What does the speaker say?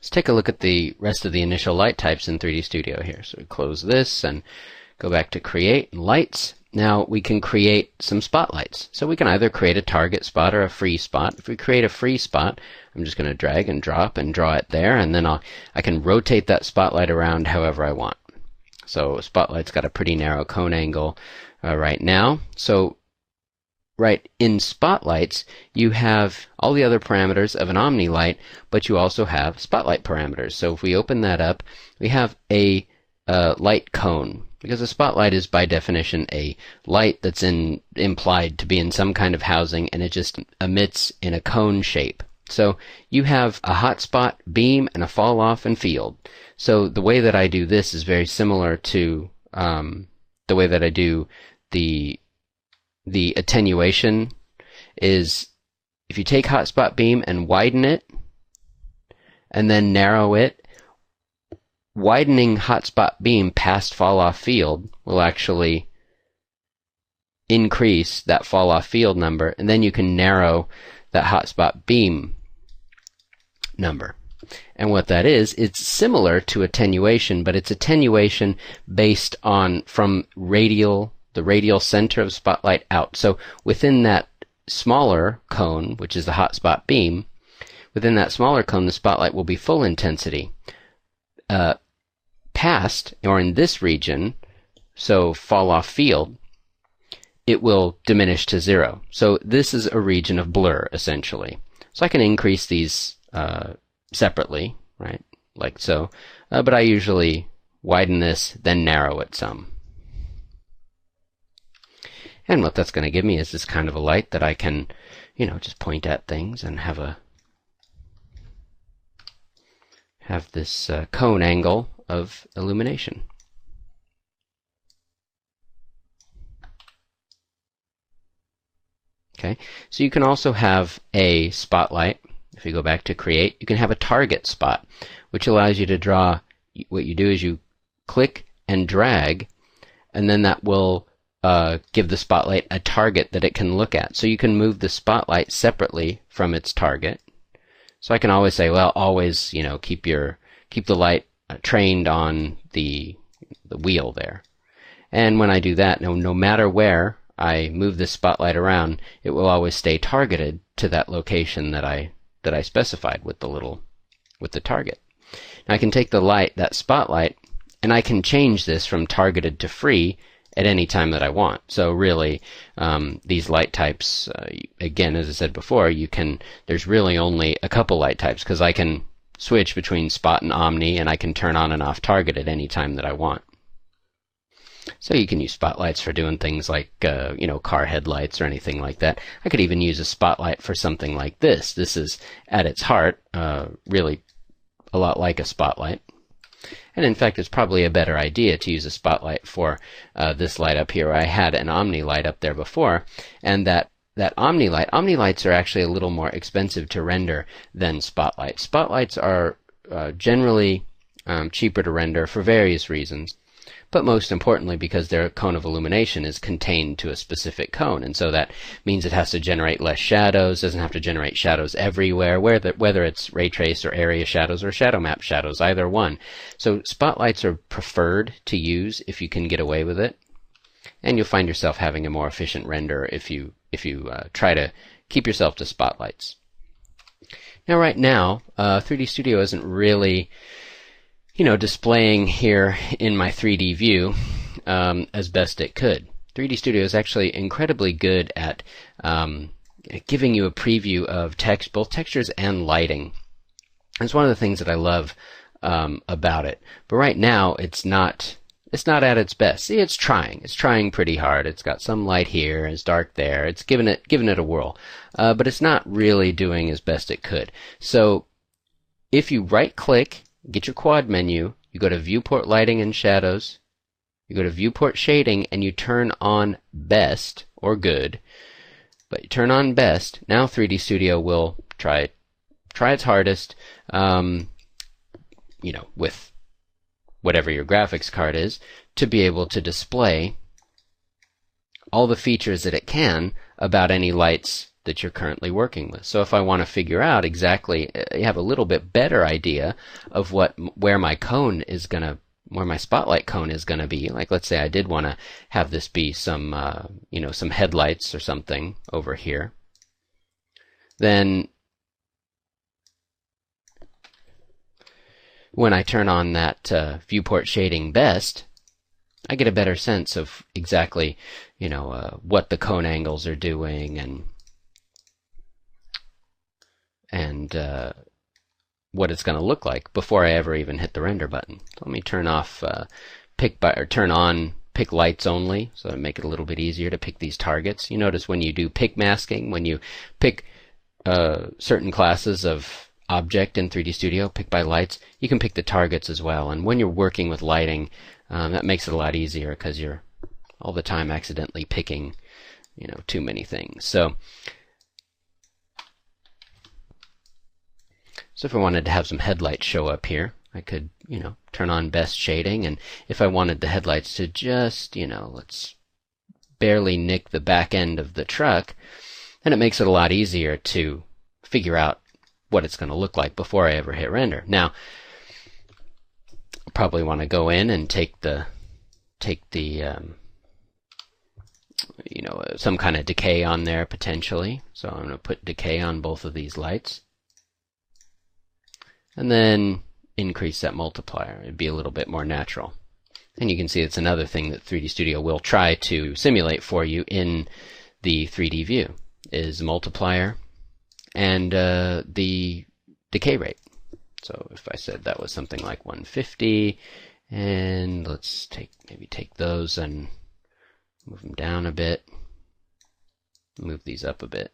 Let's take a look at the rest of the initial light types in 3D Studio here. So we close this and go back to Create and Lights. Now we can create some spotlights. So we can either create a target spot or a free spot. If we create a free spot, I'm just going to drag and drop and draw it there, and then I can rotate that spotlight around however I want. So spotlight's got a pretty narrow cone angle right now. So right in spotlights, you have all the other parameters of an Omni light, but you also have spotlight parameters. So if we open that up, we have a light cone, because a spotlight is by definition a light that's implied to be in some kind of housing, and it just emits in a cone shape. So you have a hotspot, beam, and a fall off and field. So the way that I do this is very similar to the way that I do the attenuation. Is if you take hotspot beam and widen it and then narrow it, widening hotspot beam past fall off field will actually increase that fall off field number, and then you can narrow that hotspot beam number. And what that is, it's similar to attenuation, but it's attenuation based on from the radial center of spotlight out. So within that smaller cone, which is the hotspot beam, within that smaller cone the spotlight will be full intensity. Past, or in this region, so fall off field, it will diminish to 0. So this is a region of blur, essentially. So I can increase these separately, right, like so, but I usually widen this, then narrow it some. And what that's going to give me is this kind of a light that I can, just point at things and have this cone angle of illumination. Okay, so you can also have a spotlight. If you go back to Create, you can have a target spot, which allows you to draw. What you do is you click and drag, and then that will give the spotlight a target that it can look at. So you can move the spotlight separately from its target. So I can always say, well, always, keep the light trained on the wheel there. And when I do that, no matter where I move this spotlight around, it will always stay targeted to that location that I specified with the target. Now I can take that spotlight, and I can change this from targeted to free at any time that I want. So really, these light types, again, as I said before, there's really only a couple light types, because I can switch between spot and omni, and I can turn on and off target at any time that I want. So you can use spotlights for doing things like, car headlights or anything like that. I could even use a spotlight for something like this. This is, at its heart, really a lot like a spotlight. And in fact, it's probably a better idea to use a spotlight for this light up here. I had an omni light up there before, and that omni lights are actually a little more expensive to render than spotlights. Spotlights are generally cheaper to render for various reasons, but most importantly because their cone of illumination is contained to a specific cone, and so that means it has to generate less shadows, doesn't have to generate shadows everywhere, whether it's ray trace or area shadows or shadow map shadows, either one. So spotlights are preferred to use if you can get away with it, and you'll find yourself having a more efficient render if you try to keep yourself to spotlights. Now right now, 3D Studio isn't really displaying here in my 3D view as best it could. 3D Studio is actually incredibly good at giving you a preview of text, both textures and lighting. It's one of the things that I love about it. But right now, it's not at its best. See, it's trying pretty hard. It's got some light here, it's dark there. It's giving it a whirl, but it's not really doing as best it could. So if you right-click, get your quad menu, you go to Viewport Lighting and Shadows, you go to Viewport Shading, and you turn on Best, or Good, but you turn on Best. Now 3D Studio will try its hardest, with whatever your graphics card is, to be able to display all the features that it can about any lights that you're currently working with. So if I want to figure out exactly, have a little bit better idea of where my cone is going to, where my spotlight cone is going to be, like let's say I did want to have this be some, some headlights or something over here, then when I turn on that viewport shading best, I get a better sense of exactly, what the cone angles are doing and what it's going to look like before I ever even hit the render button. So let me turn off turn on pick lights only, so to make it a little bit easier to pick these targets. You notice when you do pick masking, when you pick certain classes of object in 3D Studio, pick by lights, you can pick the targets as well. And when you're working with lighting, that makes it a lot easier because you're all the time accidentally picking, too many things. So if I wanted to have some headlights show up here, I could, turn on best shading, and if I wanted the headlights to just, let's barely nick the back end of the truck, then it makes it a lot easier to figure out what it's going to look like before I ever hit render. Now, I'll probably want to go in and take the some kind of decay on there potentially. So I'm going to put decay on both of these lights. And then increase that multiplier. It'd be a little bit more natural. And you can see it's another thing that 3D Studio will try to simulate for you in the 3D view, is multiplier and the decay rate. So if I said that was something like 150, and let's maybe take those and move them down a bit, move these up a bit.